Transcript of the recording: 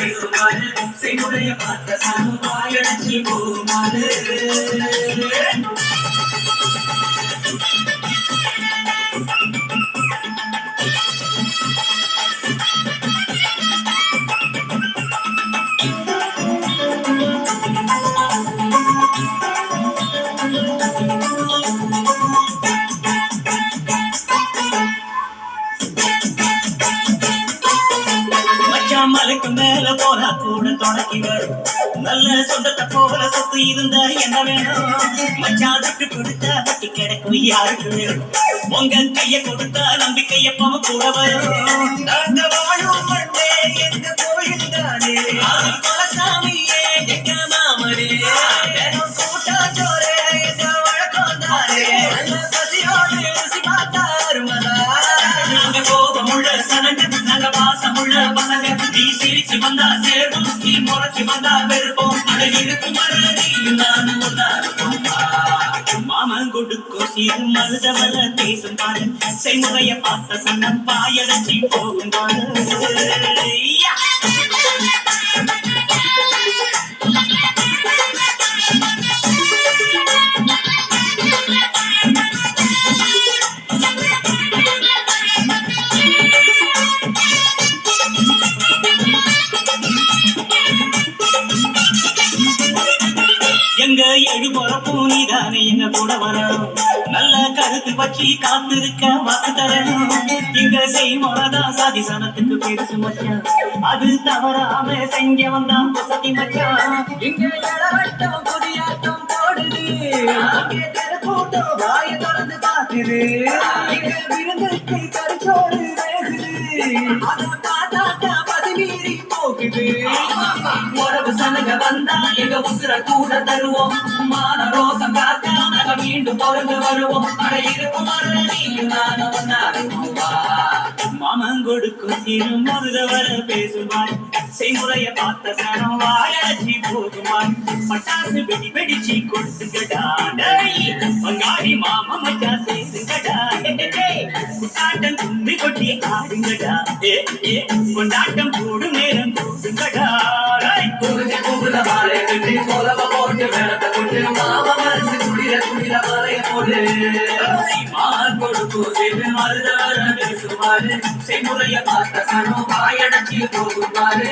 பேசுமாறு செய்முறைய பார்த்த சனம் வாயடைச்சி போகுமாறு மலைக்கு மேல போனா கூட தொடக்கி வரும் நல்ல சொந்தத்தை போல சொத்து இருந்தா என்ன வேணும் மச்சாதுக்கு கொடுத்தா வட்டி கிடைக்கும் யாருக்கு வேணும் உங்க கைய கொடுத்தா நம்பிக்கை எப்பவும் கூட வரும் நாங்க வாழும் மண்ணே எங்க கோயில் தானே சாமியே எங்க மாமரே கூட்டா சோரே எங்க வழக்கம் தானே பசியோடு ருசி பார்த்தா அருமதா நாங்க கோபமுள்ள சனங்க நாங்க பாசமுள்ள பசங்க நீ சிரிச்சு வந்தா சேர்வோம் நீ முறைச்சு வந்தா வெறுப்போம் அதை இருக்கும் நானும் மாமன் கொடுக்கும் சீரு மருதவர பேசும் பாரு செய்முறைய பார்த்த சன்னம் பாயடைச்சி போகும் பாரு எங்க எழுபுறப்பும் நீதானே எங்க கூட வரணும் நல்ல கருத்து வச்சு காத்திருக்க வாக்கு தரணும் இங்க செய்முறைதான் சாதி சனத்துக்கு பெருசு மச்சான் அது தவறாம செஞ்ச வந்தான் வசதி மச்சான் இங்க இளவட்டம் புதியாட்டம் போடுது கூட்டம் வாய தொடர்ந்து பார்க்குது இங்க விருந்துக்கு கருச்சோடு வேகுது அதை பார்த்தாட்டா பதி மீறி போகுது உறவு சனங்க வந்தா எங்க உசுர கூட தருவோம் மான ரோசம் காத்தா நாங்க மீண்டும் பொறுந்து வருவோம் அட இருக்கும் நீயும் நானும் மாமன் கொடுக்கும் சிறு மருதவர பேசுவார் செய்முறைய பார்த்த சனம் வாயடைச்சி போகுமார் பட்டாசு வெடி வெடிச்சு கொடுத்துக்கடா பங்காளி மாமா மச்சா செய்துங்கடா குட்டாட்டம் கும்பி கொட்டி ஆடுங்கடா கொண்டாட்டம் கூடும் நேரம் கூடுங்கடா போட்டு வேலத்தை கொண்டு மாமா மனசு குளிர குளிர மலைய போடு மான் கொடுக்கும் செய்து மருதவர பேசுவாரு செய்முறைய பார்த்த சனம் வாயடைச்சி போகுமாறு